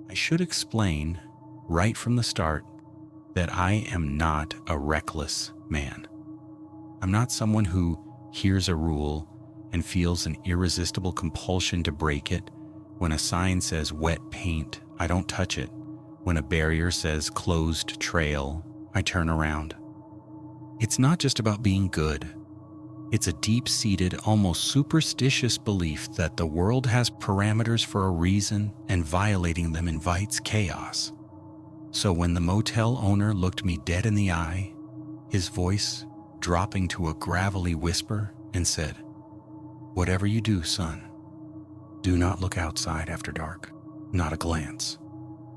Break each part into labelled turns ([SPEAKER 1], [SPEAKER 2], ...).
[SPEAKER 1] I should explain right from the start that I am not a reckless man. I'm not someone who hears a rule and feels an irresistible compulsion to break it. When a sign says wet paint, I don't touch it. When a barrier says closed trail, I turn around. It's not just about being good. It's a deep-seated, almost superstitious belief that the world has parameters for a reason and violating them invites chaos. So when the motel owner looked me dead in the eye, his voice dropping to a gravelly whisper, and said, "Whatever you do, son, do not look outside after dark. Not a glance.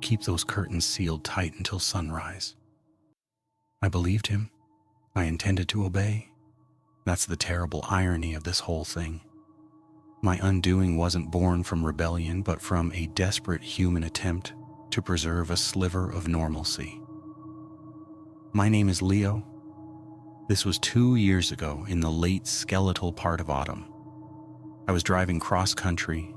[SPEAKER 1] Keep those curtains sealed tight until sunrise." I believed him. I intended to obey. That's the terrible irony of this whole thing. My undoing wasn't born from rebellion, but from a desperate human attempt to preserve a sliver of normalcy. My name is Leo. This was 2 years ago in the late skeletal part of autumn. I was driving cross-country,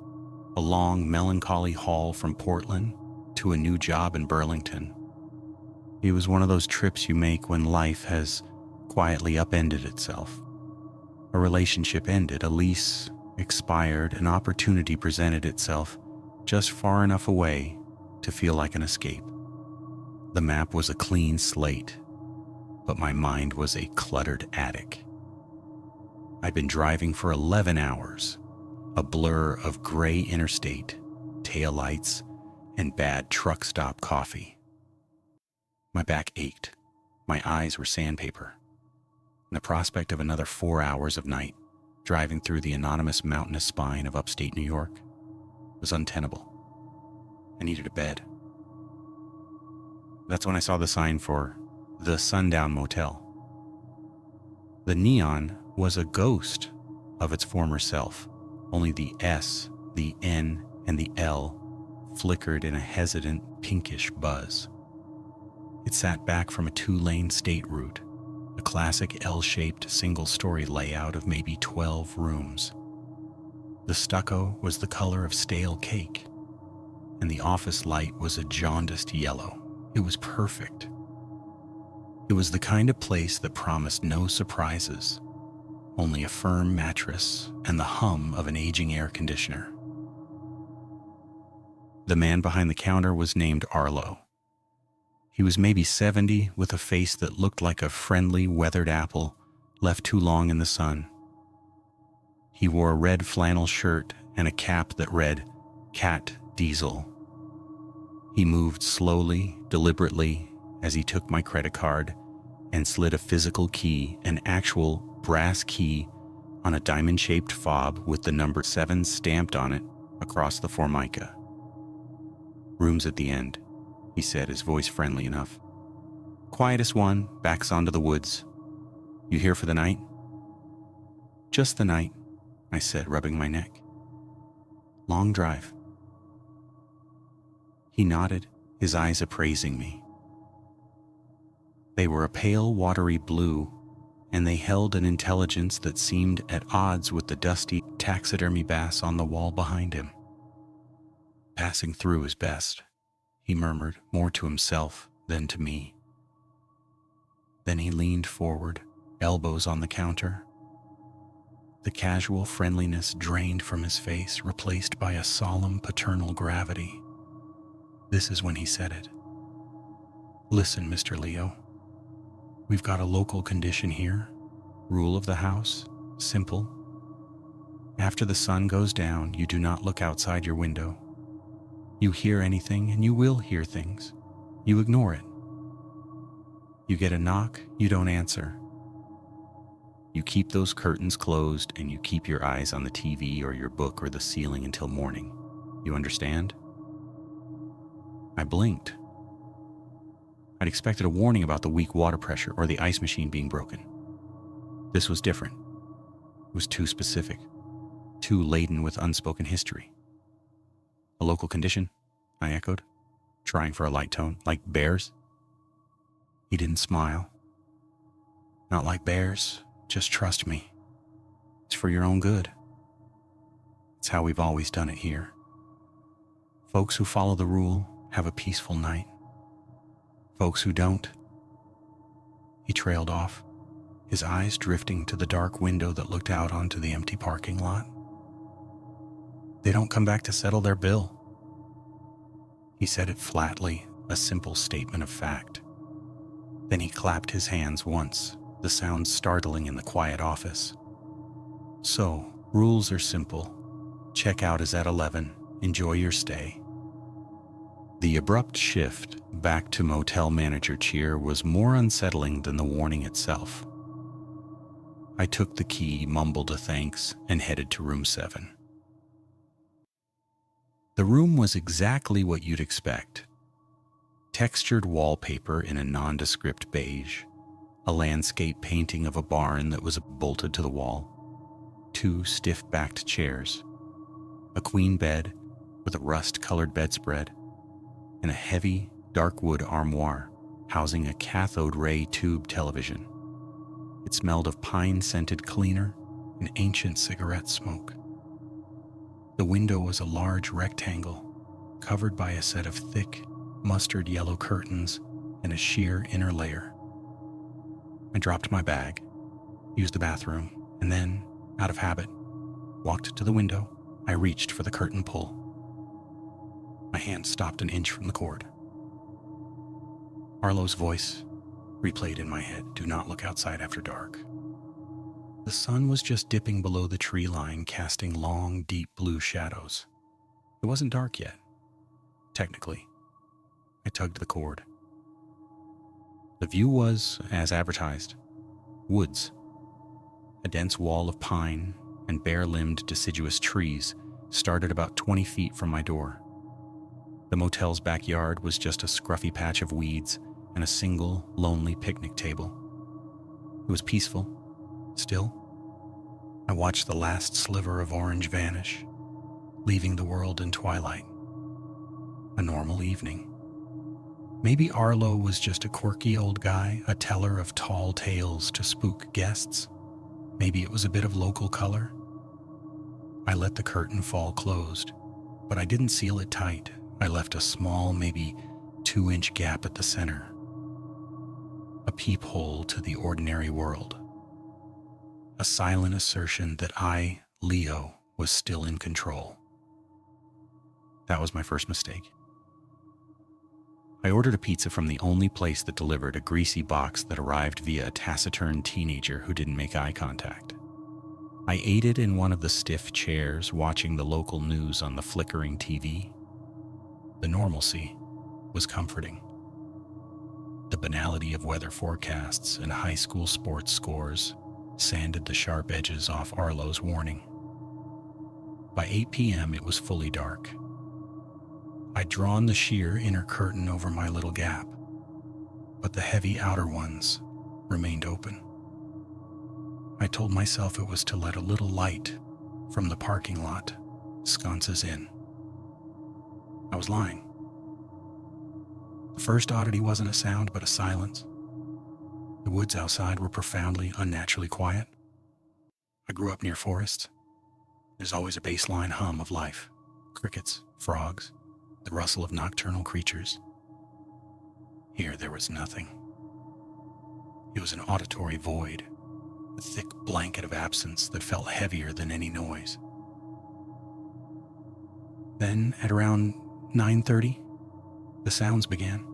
[SPEAKER 1] a long, melancholy haul from Portland to a new job in Burlington. It was one of those trips you make when life has quietly upended itself. A relationship ended, a lease expired, an opportunity presented itself just far enough away to feel like an escape. The map was a clean slate, but my mind was a cluttered attic. I'd been driving for 11 hours, a blur of gray interstate, taillights, and bad truck stop coffee. My back ached. My eyes were sandpaper. And the prospect of another 4 hours of night driving through the anonymous mountainous spine of upstate New York was untenable. I needed a bed. That's when I saw the sign for the Sundown Motel. The neon was a ghost of its former self. Only the S, the N, and the L flickered in a hesitant pinkish buzz. It sat back from a 2-lane state route, a classic L-shaped single-story layout of maybe 12 rooms. The stucco was the color of stale cake, and the office light was a jaundiced yellow. It was perfect. It was the kind of place that promised no surprises, only a firm mattress and the hum of an aging air conditioner. The man behind the counter was named Arlo. He was maybe 70, with a face that looked like a friendly, weathered apple left too long in the sun. He wore a red flannel shirt and a cap that read, "Cat Diesel." He moved slowly, deliberately, as he took my credit card and slid a physical key, an actual brass key, on a diamond-shaped fob with the number 7 stamped on it across the formica. "Room's at the end," he said, his voice friendly enough. "Quietest one, backs onto the woods. You here for the night?" "Just the night," I said, rubbing my neck. "Long drive." He nodded, his eyes appraising me. They were a pale, watery blue, and they held an intelligence that seemed at odds with the dusty taxidermy bass on the wall behind him. "Passing through is best," he murmured, more to himself than to me. Then he leaned forward, elbows on the counter. The casual friendliness drained from his face, replaced by a solemn paternal gravity. This is when he said it. "Listen, Mr. Leo. We've got a local condition here. Rule of the house, simple. After the sun goes down, you do not look outside your window. You hear anything, and you will hear things. You ignore it. You get a knock, you don't answer. You keep those curtains closed, and you keep your eyes on the TV or your book or the ceiling until morning. You understand?" I blinked. I'd expected a warning about the weak water pressure or the ice machine being broken. This was different. It was too specific, too laden with unspoken history. "A local condition?" I echoed, trying for a light tone. "Like bears?" He didn't smile. "Not like bears, just trust me." It's for your own good. It's how we've always done it here. Folks who follow the rule have a peaceful night. Folks who don't." He trailed off, his eyes drifting to the dark window that looked out onto the empty parking lot. "They don't come back to settle their bill." He said it flatly, a simple statement of fact. Then he clapped his hands once, the sound startling in the quiet office. "So, rules are simple. Checkout is at 11. Enjoy your stay." The abrupt shift back to motel manager cheer was more unsettling than the warning itself. I took the key, mumbled a thanks, and headed to room 7. The room was exactly what you'd expect. Textured wallpaper in a nondescript beige, a landscape painting of a barn that was bolted to the wall, 2 stiff-backed chairs, a queen bed with a rust-colored bedspread, and a heavy, dark wood armoire housing a cathode ray tube television. It smelled of pine-scented cleaner and ancient cigarette smoke. The window was a large rectangle, covered by a set of thick, mustard yellow curtains and a sheer inner layer. I dropped my bag, used the bathroom, and then, out of habit, walked to the window. I reached for the curtain pull. My hand stopped an inch from the cord. Arlo's voice replayed in my head, "Do not look outside after dark." The sun was just dipping below the tree line, casting long, deep blue shadows. It wasn't dark yet. Technically. I tugged the cord. The view was, as advertised, woods. A dense wall of pine and bare-limbed deciduous trees started about 20 feet from my door. The motel's backyard was just a scruffy patch of weeds and a single, lonely picnic table. It was peaceful, still. I watched the last sliver of orange vanish, leaving the world in twilight. A normal evening. Maybe Arlo was just a quirky old guy, a teller of tall tales to spook guests. Maybe it was a bit of local color. I let the curtain fall closed, but I didn't seal it tight. I left a small, maybe 2-inch gap at the center. A peephole to the ordinary world. A silent assertion that I, Leo, was still in control. That was my first mistake. I ordered a pizza from the only place that delivered, a greasy box that arrived via a taciturn teenager who didn't make eye contact. I ate it in one of the stiff chairs, watching the local news on the flickering TV. The normalcy was comforting. The banality of weather forecasts and high school sports scores sanded the sharp edges off Arlo's warning. By 8 p.m., it was fully dark. I'd drawn the sheer inner curtain over my little gap, but the heavy outer ones remained open. I told myself it was to let a little light from the parking lot sconces in. I was lying. The first oddity wasn't a sound, but a silence. The woods outside were profoundly, unnaturally quiet. I grew up near forests. There's always a baseline hum of life. Crickets, frogs, the rustle of nocturnal creatures. Here there was nothing. It was an auditory void, a thick blanket of absence that felt heavier than any noise. Then, at around 9:30, the sounds began.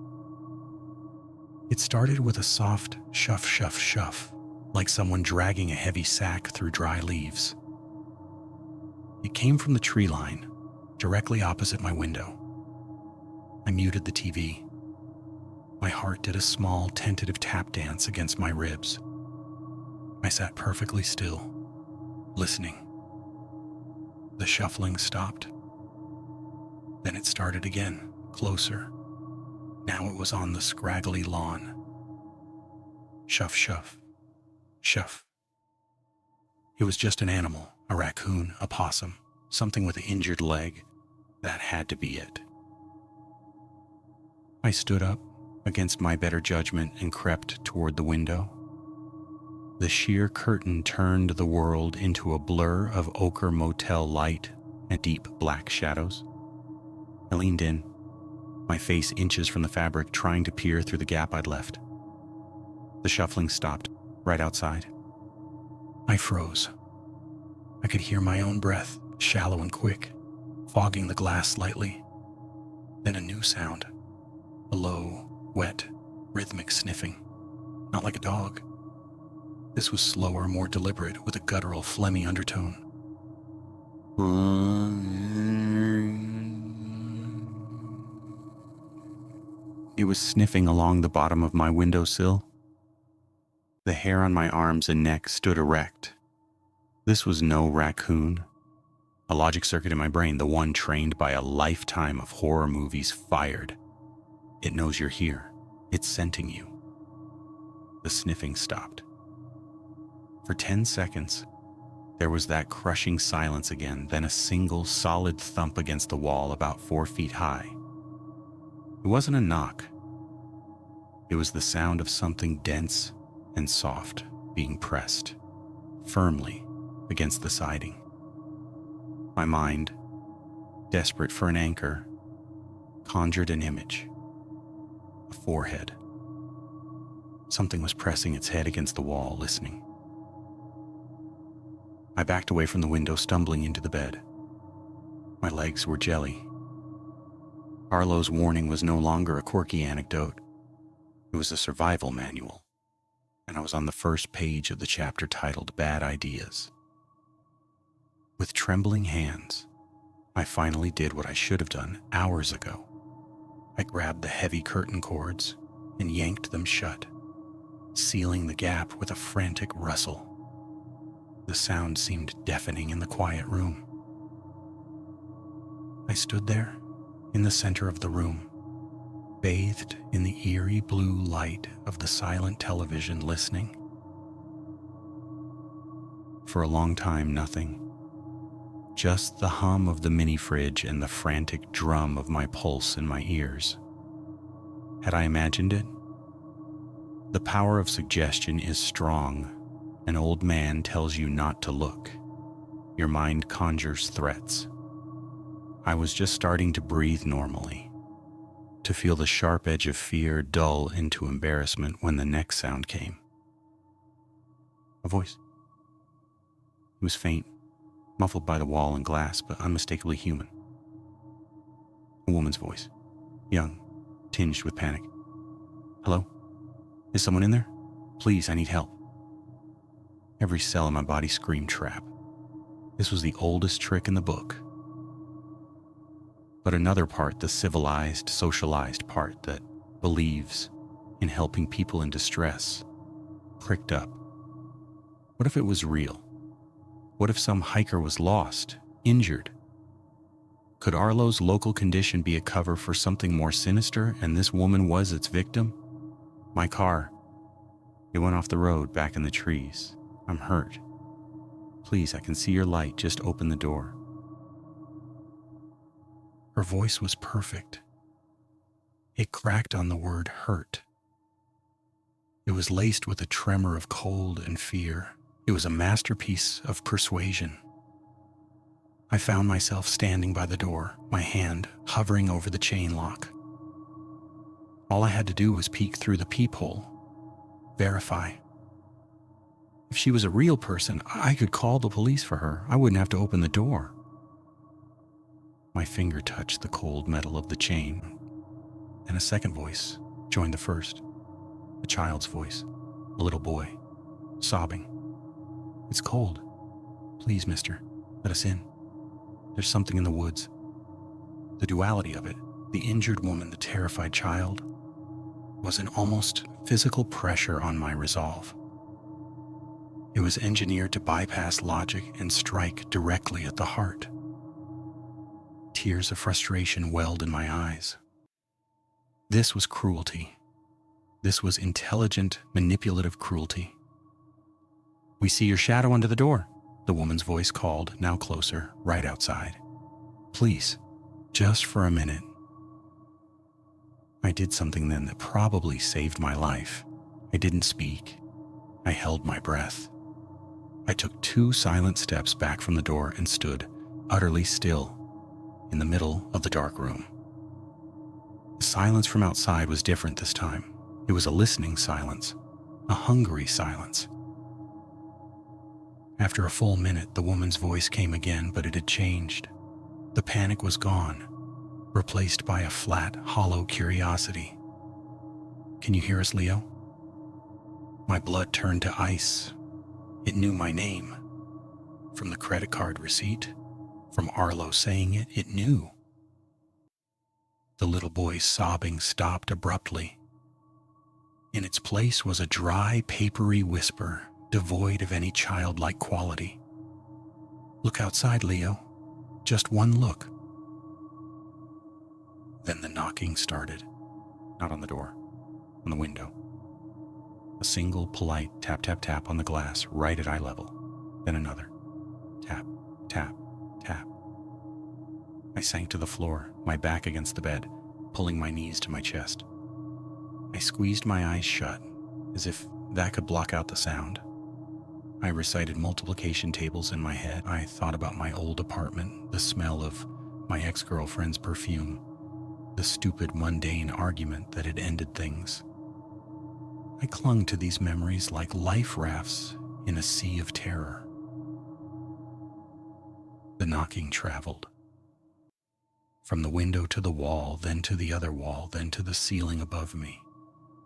[SPEAKER 1] It started with a soft shuff, shuff, shuff, like someone dragging a heavy sack through dry leaves. It came from the tree line, directly opposite my window. I muted the TV. My heart did a small, tentative tap dance against my ribs. I sat perfectly still, listening. The shuffling stopped. Then it started again, closer. Now it was on the scraggly lawn. Shuff, shuff, shuff. It was just an animal, a raccoon, a possum, something with an injured leg. That had to be it. I stood up against my better judgment and crept toward the window. The sheer curtain turned the world into a blur of ochre motel light and deep black shadows. I leaned in, my face inches from the fabric, trying to peer through the gap I'd left. The shuffling stopped right outside. I froze. I could hear my own breath, shallow and quick, fogging the glass slightly. Then a new sound, a low, wet, rhythmic sniffing, not like a dog. This was slower, more deliberate, with a guttural, phlegmy undertone. It was sniffing along the bottom of my windowsill. The hair on my arms and neck stood erect. This was no raccoon. A logic circuit in my brain, the one trained by a lifetime of horror movies, fired. It knows you're here. It's scenting you. The sniffing stopped. For 10 seconds, there was that crushing silence again, then a single solid thump against the wall about 4 feet high. It wasn't a knock. It was the sound of something dense and soft being pressed firmly against the siding. My mind, desperate for an anchor, conjured an image. A forehead. Something was pressing its head against the wall, listening. I backed away from the window, stumbling into the bed. My legs were jelly. Arlo's warning was no longer a quirky anecdote. It was a survival manual, and I was on the first page of the chapter titled Bad Ideas. With trembling hands, I finally did what I should have done hours ago. I grabbed the heavy curtain cords and yanked them shut, sealing the gap with a frantic rustle. The sound seemed deafening in the quiet room. I stood there, in the center of the room, bathed in the eerie blue light of the silent television, listening. For a long time, nothing. Just the hum of the mini fridge and the frantic drum of my pulse in my ears. Had I imagined it? The power of suggestion is strong. An old man tells you not to look. Your mind conjures threats. I was just starting to breathe normally, to feel the sharp edge of fear dull into embarrassment when the next sound came. A voice. It was faint, muffled by the wall and glass, but unmistakably human. A woman's voice, young, tinged with panic. Hello? Is someone in there? Please, I need help. Every cell in my body screamed trap. This was the oldest trick in the book. But another part, the civilized, socialized part that believes in helping people in distress, pricked up. What if it was real? What if some hiker was lost, injured? Could Arlo's local condition be a cover for something more sinister, and this woman was its victim? My car. It went off the road, back in the trees. I'm hurt. Please, I can see your light. Just open the door. Her voice was perfect. It cracked on the word hurt. It was laced with a tremor of cold and fear. It was a masterpiece of persuasion. I found myself standing by the door, my hand hovering over the chain lock. All I had to do was peek through the peephole, verify. If she was a real person, I could call the police for her. I wouldn't have to open the door. My finger touched the cold metal of the chain, and a second voice joined the first. A child's voice, a little boy, sobbing. It's cold. Please, mister, let us in. There's something in the woods. The duality of it, the injured woman, the terrified child, was an almost physical pressure on my resolve. It was engineered to bypass logic and strike directly at the heart. Tears of frustration welled in my eyes. This was cruelty. This was intelligent, manipulative cruelty. We see your shadow under the door, the woman's voice called, now closer, right outside. Please, just for a minute. I did something then that probably saved my life. I didn't speak. I held my breath. I took 2 silent steps back from the door and stood, utterly still, in the middle of the dark room. The silence from outside was different this time. It was a listening silence, a hungry silence. After a full minute, the woman's voice came again, but it had changed. The panic was gone, replaced by a flat, hollow curiosity. "Can you hear us, Leo?" My blood turned to ice. It knew my name. From the credit card receipt, from Arlo saying it, it knew. The little boy's sobbing stopped abruptly. In its place was a dry, papery whisper, devoid of any childlike quality. "Look outside, Leo. Just one look." Then the knocking started. Not on the door, on the window. A single polite tap, tap, tap on the glass right at eye level. Then another. Tap, tap, tap. I sank to the floor, my back against the bed, pulling my knees to my chest. I squeezed my eyes shut, as if that could block out the sound. I recited multiplication tables in my head. I thought about my old apartment, the smell of my ex-girlfriend's perfume, the stupid, mundane argument that had ended things. I clung to these memories like life rafts in a sea of terror. The knocking traveled. From the window to the wall, then to the other wall, then to the ceiling above me.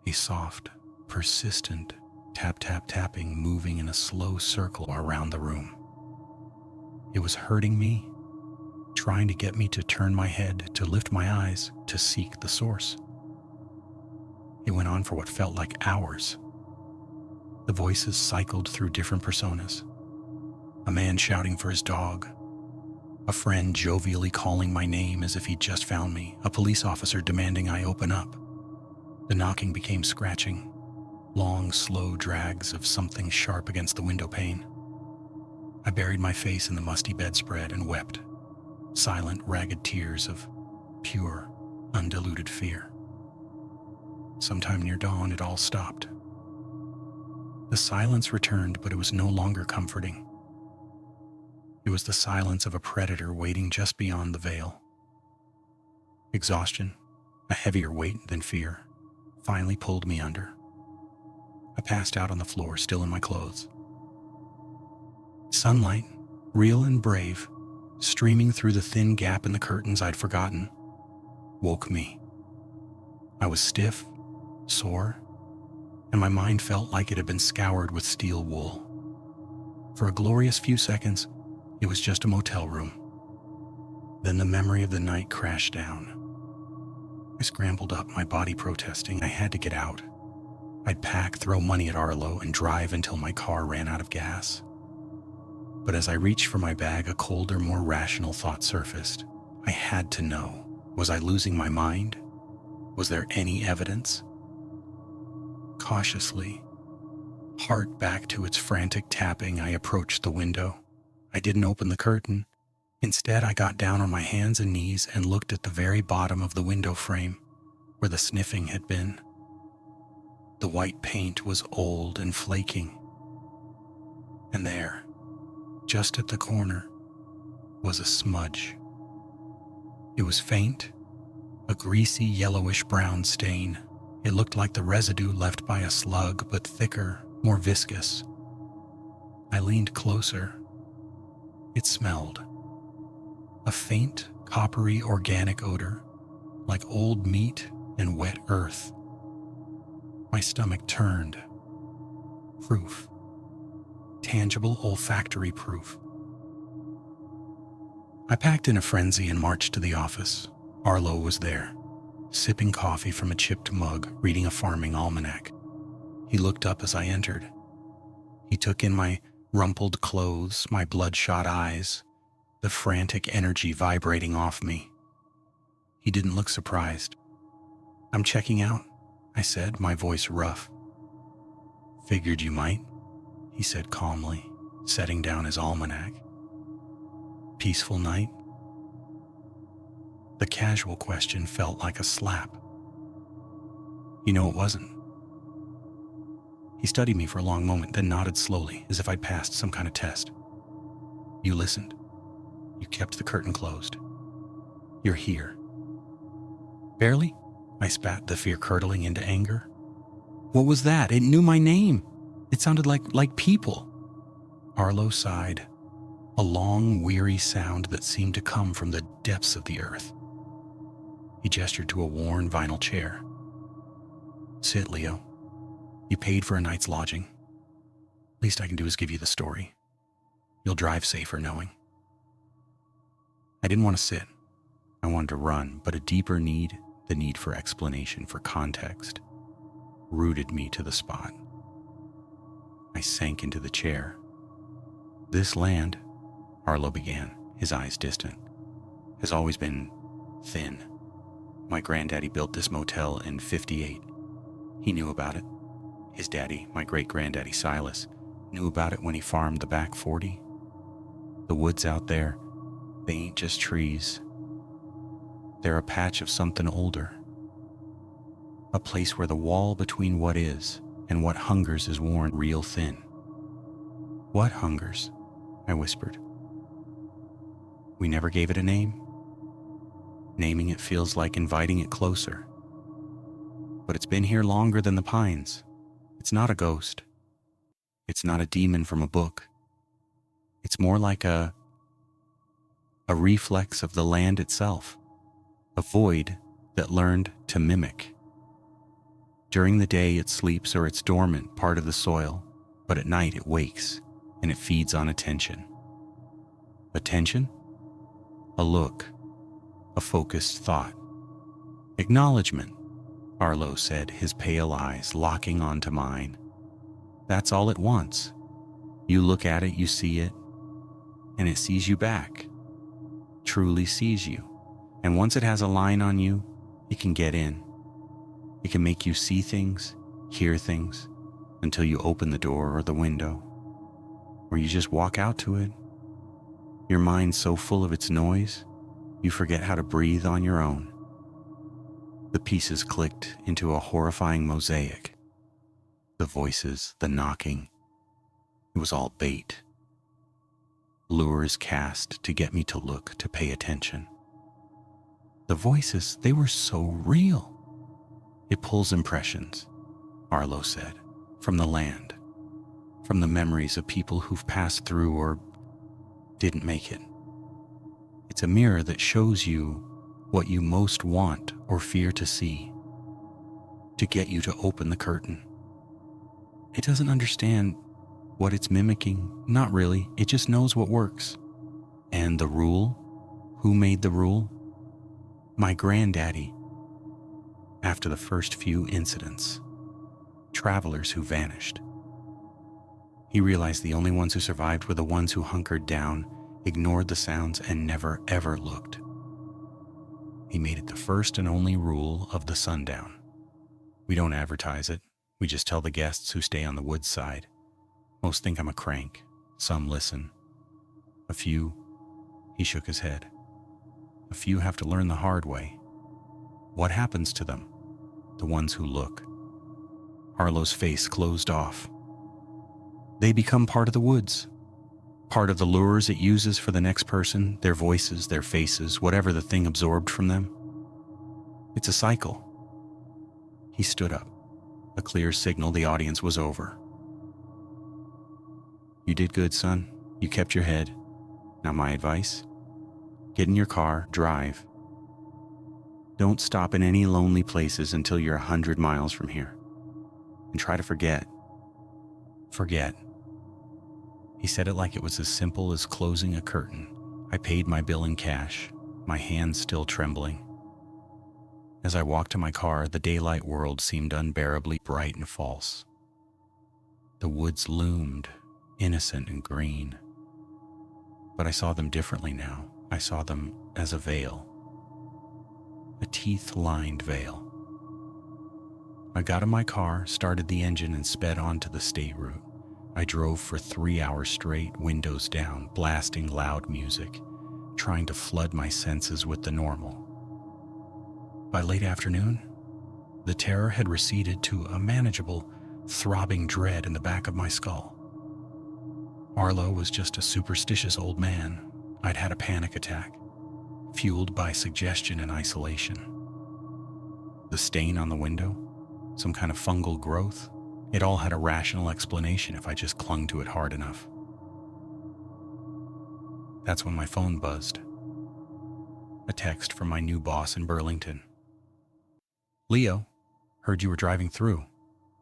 [SPEAKER 1] A soft, persistent tap, tap, tapping moving in a slow circle around the room. It was hurting me, trying to get me to turn my head, to lift my eyes, to seek the source. It went on for what felt like hours. The voices cycled through different personas. A man shouting for his dog. A friend jovially calling my name as if he'd just found me. A police officer demanding I open up. The knocking became scratching. Long, slow drags of something sharp against the window pane. I buried my face in the musty bedspread and wept. Silent, ragged tears of pure, undiluted fear. Sometime near dawn, it all stopped. The silence returned, but it was no longer comforting. It was the silence of a predator waiting just beyond the veil. Exhaustion, a heavier weight than fear, finally pulled me under. I passed out on the floor, still in my clothes. Sunlight, real and brave, streaming through the thin gap in the curtains I'd forgotten, woke me. I was stiff, sore, and my mind felt like it had been scoured with steel wool. For a glorious few seconds, it was just a motel room. Then the memory of the night crashed down. I scrambled up, my body protesting. I had to get out. I'd pack, throw money at Arlo, and drive until my car ran out of gas. But as I reached for my bag, a colder, more rational thought surfaced. I had to know. Was I losing my mind? Was there any evidence? Cautiously, heart back to its frantic tapping, I approached the window. I didn't open the curtain. Instead, I got down on my hands and knees and looked at the very bottom of the window frame, where the sniffing had been. The white paint was old and flaking. And there, just at the corner, was a smudge. It was faint, a greasy yellowish-brown stain. It looked like the residue left by a slug, but thicker, more viscous. I leaned closer. It smelled. A faint, coppery, organic odor, like old meat and wet earth. My stomach turned. Proof. Tangible olfactory proof. I packed in a frenzy and marched to the office. Arlo was there, sipping coffee from a chipped mug, reading a farming almanac. He looked up as I entered. He took in my rumpled clothes, my bloodshot eyes, the frantic energy vibrating off me. He didn't look surprised. "I'm checking out," I said, my voice rough. "Figured you might," he said calmly, setting down his almanac. "Peaceful night?" The casual question felt like a slap. "You know it wasn't." He studied me for a long moment, then nodded slowly, as if I'd passed some kind of test. You listened. You kept the curtain closed. You're here. Barely? I spat, the fear curdling into anger. What was that? It knew my name. It sounded like people. Arlo sighed, a long, weary sound that seemed to come from the depths of the earth. He gestured to a worn vinyl chair. Sit, Leo. You paid for a night's lodging. Least I can do is give you the story. You'll drive safer knowing. I didn't want to sit. I wanted to run, but a deeper need, the need for explanation, for context, rooted me to the spot. I sank into the chair. This land, Arlo began, his eyes distant, has always been thin. My granddaddy built this motel in '58. He knew about it. His daddy, my great-granddaddy Silas, knew about it when he farmed the back 40. The woods out there, they ain't just trees. They're a patch of something older. A place where the wall between what is and what hungers is worn real thin. What hungers? I whispered. We never gave it a name. Naming it feels like inviting it closer. But it's been here longer than the pines. It's not a ghost. It's not a demon from a book. It's more like a reflex of the land itself, a void that learned to mimic. During the day it sleeps or it's dormant, part of the soil, but at night it wakes and it feeds on attention. Attention? A look, a focused thought. Acknowledgement, Arlo said, his pale eyes locking onto mine. That's all it wants. You look at it, you see it, and it sees you back. Truly sees you. And once it has a line on you, it can get in. It can make you see things, hear things, until you open the door or the window, or you just walk out to it. Your mind's so full of its noise, you forget how to breathe on your own. The pieces clicked into a horrifying mosaic. The voices, the knocking. It was all bait. Lures cast to get me to look, to pay attention. The voices, they were so real. It pulls impressions, Arlo said, from the land, from the memories of people who've passed through or didn't make it. It's a mirror that shows you what you most want or fear to see, to get you to open the curtain. It doesn't understand what it's mimicking, not really, it just knows what works. And the rule? Who made the rule? My granddaddy. After the first few incidents, travelers who vanished. He realized the only ones who survived were the ones who hunkered down, ignored the sounds, and never ever looked. He made it the first and only rule of the sundown. We don't advertise it. We just tell the guests who stay on the woods side. Most think I'm a crank. Some listen. A few, he shook his head. A few have to learn the hard way. What happens to them? The ones who look. Arlo's face closed off. They become part of the woods. Part of the lures it uses for the next person, their voices, their faces, whatever the thing absorbed from them. It's a cycle. He stood up, a clear signal the audience was over. You did good, son. You kept your head. Now my advice? Get in your car, drive. Don't stop in any lonely places until you're 100 miles from here. And try to forget. Forget. He said it like it was as simple as closing a curtain. I paid my bill in cash, my hands still trembling. As I walked to my car, the daylight world seemed unbearably bright and false. The woods loomed, innocent and green. But I saw them differently now. I saw them as a veil. A teeth-lined veil. I got in my car, started the engine, and sped onto the state route. I drove for 3 hours straight, windows down, blasting loud music, trying to flood my senses with the normal. By late afternoon, the terror had receded to a manageable throbbing dread in the back of my skull. Arlo was just a superstitious old man. I'd had a panic attack, fueled by suggestion and isolation. The stain on the window, some kind of fungal growth, it all had a rational explanation if I just clung to it hard enough. That's when my phone buzzed. A text from my new boss in Burlington. "Leo, heard you were driving through.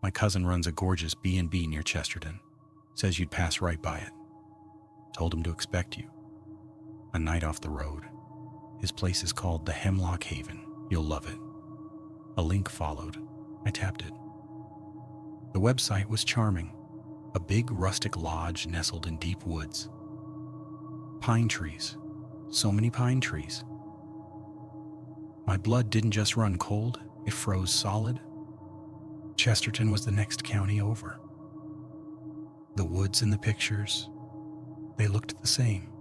[SPEAKER 1] My cousin runs a gorgeous B&B near Chesterton. Says you'd pass right by it. Told him to expect you. A night off the road. His place is called the Hemlock Haven. You'll love it." A link followed. I tapped it. The website was charming. A big rustic lodge nestled in deep woods. Pine trees. So many pine trees. My blood didn't just run cold, it froze solid. Chesterton was the next county over. The woods in the pictures, they looked the same.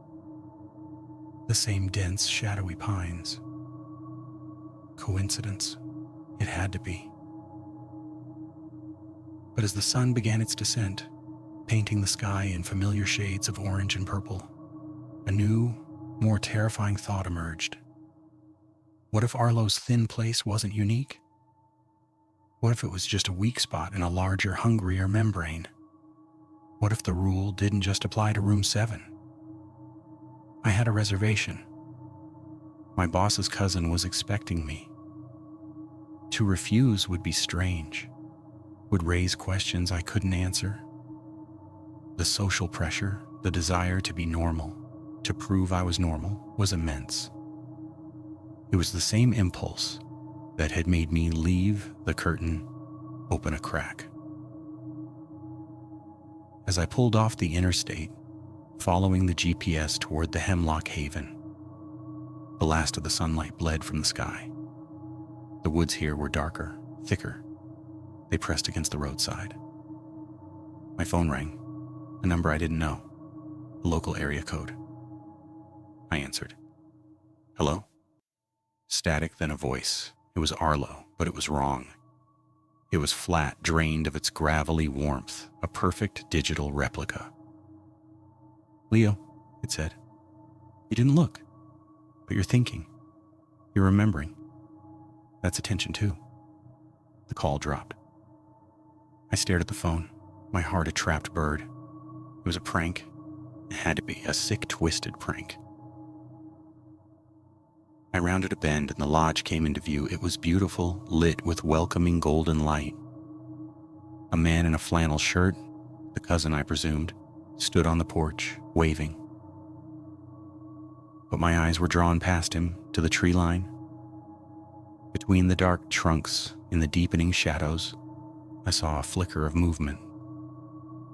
[SPEAKER 1] The same dense, shadowy pines. Coincidence? It had to be. But as the sun began its descent, painting the sky in familiar shades of orange and purple, a new, more terrifying thought emerged. What if Arlo's thin place wasn't unique? What if it was just a weak spot in a larger, hungrier membrane? What if the rule didn't just apply to room 7? I had a reservation. My boss's cousin was expecting me. To refuse would be strange, would raise questions I couldn't answer. The social pressure, the desire to be normal, to prove I was normal, was immense. It was the same impulse that had made me leave the curtain open a crack. As I pulled off the interstate, following the GPS toward the Hemlock Haven, the last of the sunlight bled from the sky. The woods here were darker, thicker. They pressed against the roadside. My phone rang, a number I didn't know, a local area code. I answered. "Hello?" Static, then a voice. It was Arlo, but it was wrong. It was flat, drained of its gravelly warmth, a perfect digital replica. "Leo," it said. "You didn't look, but you're thinking. You're remembering. That's attention too." The call dropped. I stared at the phone, my heart a trapped bird. It was a prank. It had to be a sick, twisted prank. I rounded a bend and the lodge came into view. It was beautiful, lit with welcoming golden light. A man in a flannel shirt, the cousin I presumed, stood on the porch, waving. But my eyes were drawn past him to the tree line. Between the dark trunks, in the deepening shadows, I saw a flicker of movement.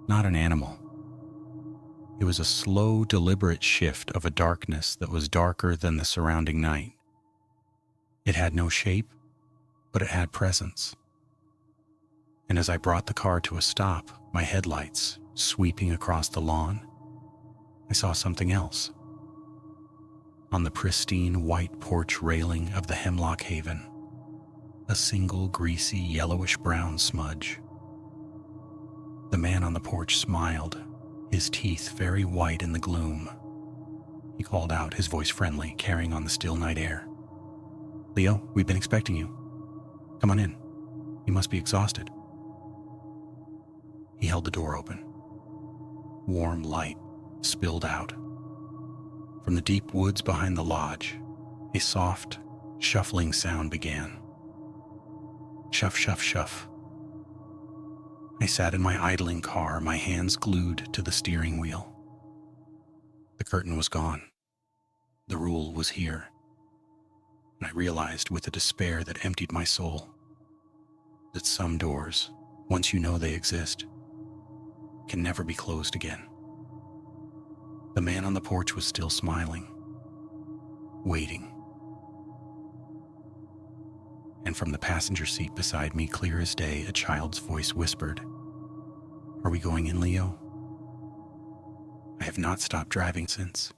[SPEAKER 1] Not an animal. It was a slow, deliberate shift of a darkness that was darker than the surrounding night. It had no shape, but it had presence. And as I brought the car to a stop, my headlights sweeping across the lawn, I saw something else. On the pristine white porch railing of the Hemlock Haven, a single greasy yellowish-brown smudge. The man on the porch smiled, his teeth very white in the gloom. He called out, his voice friendly, carrying on the still night air. "Leo, we've been expecting you. Come on in. You must be exhausted." He held the door open. Warm light spilled out. From the deep woods behind the lodge, a soft, shuffling sound began. Shuff, shuff, shuff. I sat in my idling car, my hands glued to the steering wheel. The curtain was gone. The rule was here. And I realized with a despair that emptied my soul that some doors, once you know they exist, can never be closed again. The man on the porch was still smiling, waiting. And from the passenger seat beside me, clear as day, a child's voice whispered, "Are we going in, Leo?" I have not stopped driving since.